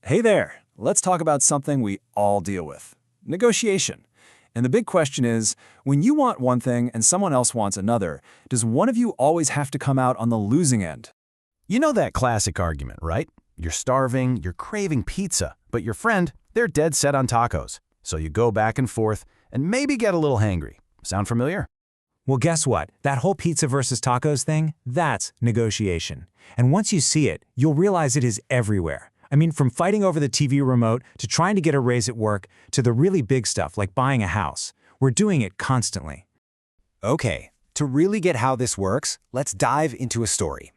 Hey there, let's talk about something we all deal with, negotiation. And the big question is, when you want one thing and someone else wants another, does one of you always have to come out on the losing end? You know that classic argument, right? You're starving, you're craving pizza, but your friend, they're dead set on tacos. So you go back and forth and maybe get a little hangry. Sound familiar? Well, guess what? That whole pizza versus tacos thing, that's negotiation. And once you see it, you'll realize it is everywhere. I mean, from fighting over the TV remote to trying to get a raise at work to the really big stuff like buying a house. We're doing it constantly. Okay, to really get how this works, let's dive into a story.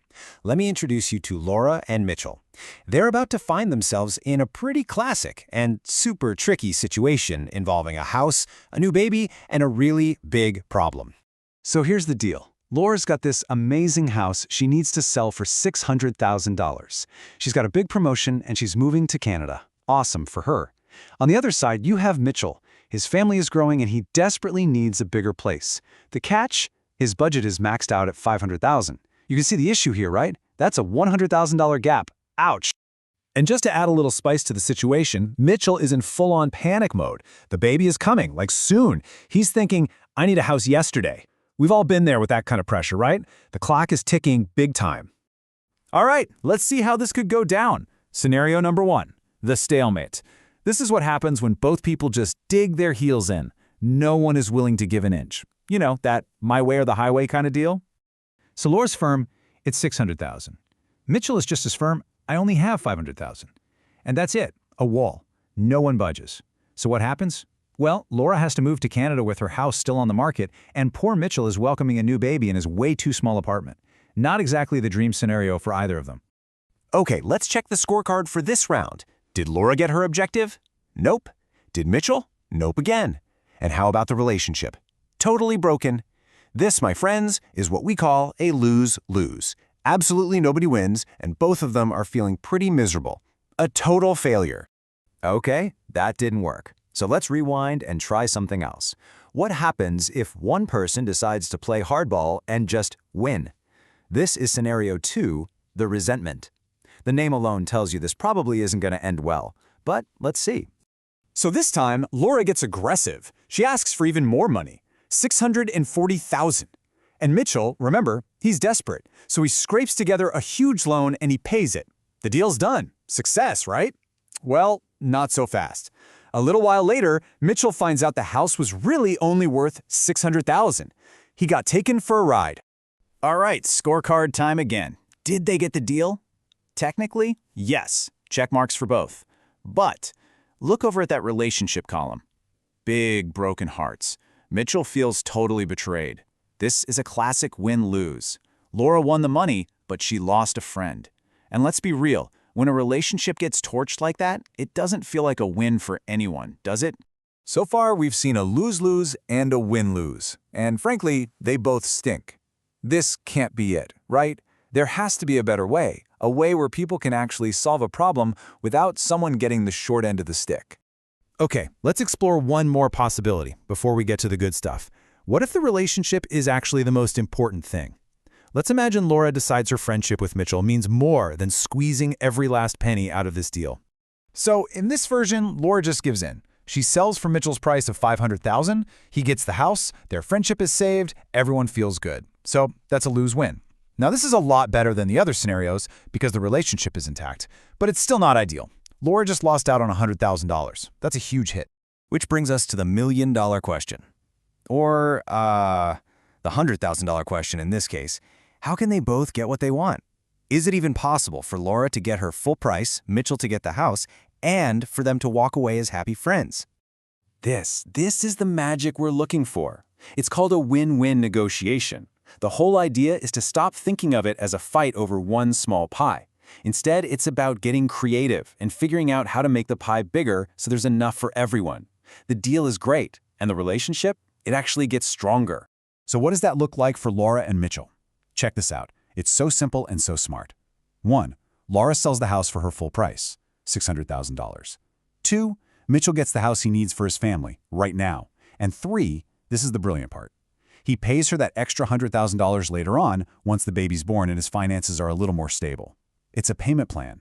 Let me introduce you to Laura and Mitchell. They're about to find themselves in a pretty classic and super tricky situation involving a house, a new baby, and a really big problem. So here's the deal. Laura's got this amazing house she needs to sell for $600,000. She's got a big promotion and she's moving to Canada. Awesome for her. On the other side, you have Mitchell. His family is growing and he desperately needs a bigger place. The catch? His budget is maxed out at $500,000. You can see the issue here, right? That's a $100,000 gap. Ouch. And just to add a little spice to the situation, Mitchell is in full-on panic mode. The baby is coming, like soon. He's thinking, I need a house yesterday. We've all been there with that kind of pressure, right? The clock is ticking big time. All right, let's see how this could go down. Scenario number 1, the stalemate. This is what happens when both people just dig their heels in. No one is willing to give an inch. You know, that my way or the highway kind of deal? So Laura's firm, it's $600,000. Mitchell is just as firm, I only have $500,000. And that's it, a wall. No one budges. So what happens? Well, Laura has to move to Canada with her house still on the market, and poor Mitchell is welcoming a new baby in his way too small apartment. Not exactly the dream scenario for either of them. Okay, let's check the scorecard for this round. Did Laura get her objective? Nope. Did Mitchell? Nope again. And how about the relationship? Totally broken. This, my friends, is what we call a lose-lose. Absolutely nobody wins, and both of them are feeling pretty miserable. A total failure. Okay, that didn't work. So let's rewind and try something else. What happens if one person decides to play hardball and just win? This is scenario 2, the resentment. The name alone tells you this probably isn't going to end well, but let's see. So this time, Laura gets aggressive. She asks for even more money, $640,000. And Mitchell, remember, he's desperate, so he scrapes together a huge loan and he pays it. The deal's done. Success, right? Well, not so fast. A little while later, Mitchell finds out the house was really only worth $600,000. He got taken for a ride. All right, scorecard time again. Did they get the deal? Technically, yes. Check marks for both. But look over at that relationship column. Big broken hearts. Mitchell feels totally betrayed. This is a classic win-lose. Laura won the money, but she lost a friend. And let's be real, when a relationship gets torched like that, it doesn't feel like a win for anyone, does it? So far, we've seen a lose-lose and a win-lose. And frankly, they both stink. This can't be it, right? There has to be a better way, a way where people can actually solve a problem without someone getting the short end of the stick. Okay, let's explore one more possibility before we get to the good stuff. What if the relationship is actually the most important thing? Let's imagine Laura decides her friendship with Mitchell means more than squeezing every last penny out of this deal. So in this version, Laura just gives in. She sells for Mitchell's price of $500,000, he gets the house, their friendship is saved, everyone feels good. So that's a lose-win. Now this is a lot better than the other scenarios because the relationship is intact, but it's still not ideal. Laura just lost out on $100,000. That's a huge hit. Which brings us to the million-dollar question. Or, the $100,000 question in this case. How can they both get what they want? Is it even possible for Laura to get her full price, Mitchell to get the house, and for them to walk away as happy friends? This is the magic we're looking for. It's called a win-win negotiation. The whole idea is to stop thinking of it as a fight over one small pie. Instead, it's about getting creative and figuring out how to make the pie bigger so there's enough for everyone. The deal is great, and the relationship, it actually gets stronger. So what does that look like for Laura and Mitchell? Check this out. It's so simple and so smart. 1. Laura sells the house for her full price, $600,000. 2. Mitchell gets the house he needs for his family, right now. And 3, this is the brilliant part. He pays her that extra $100,000 later on once the baby's born and his finances are a little more stable. It's a payment plan.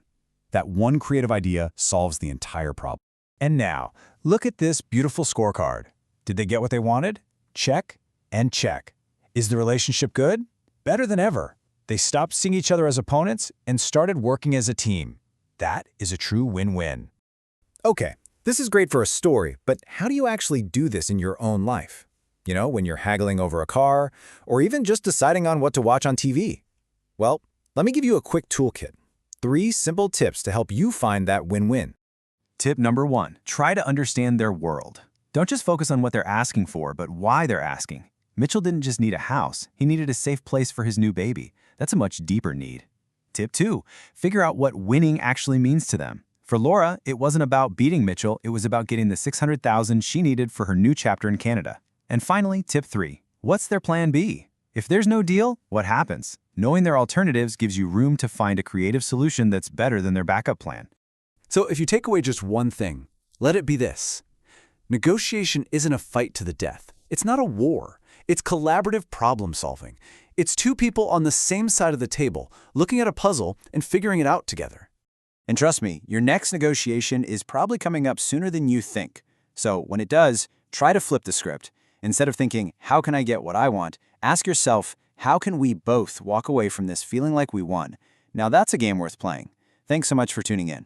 That one creative idea solves the entire problem. And now, look at this beautiful scorecard. Did they get what they wanted? Check and check. Is the relationship good? Better than ever. They stopped seeing each other as opponents and started working as a team. That is a true win-win. Okay, this is great for a story, but how do you actually do this in your own life? You know, when you're haggling over a car, or even just deciding on what to watch on TV? Well, let me give you a quick toolkit. 3 simple tips to help you find that win-win. Tip number 1, try to understand their world. Don't just focus on what they're asking for, but why they're asking. Mitchell didn't just need a house, he needed a safe place for his new baby. That's a much deeper need. Tip 2, figure out what winning actually means to them. For Laura, it wasn't about beating Mitchell, it was about getting the $600,000 she needed for her new chapter in Canada. And finally, tip 3, what's their plan B? If there's no deal, what happens? Knowing their alternatives gives you room to find a creative solution that's better than their backup plan. So if you take away just one thing, let it be this. Negotiation isn't a fight to the death. It's not a war. It's collaborative problem solving. It's 2 people on the same side of the table, looking at a puzzle and figuring it out together. And trust me, your next negotiation is probably coming up sooner than you think. So when it does, try to flip the script. Instead of thinking, how can I get what I want? Ask yourself, how can we both walk away from this feeling like we won? Now that's a game worth playing. Thanks so much for tuning in.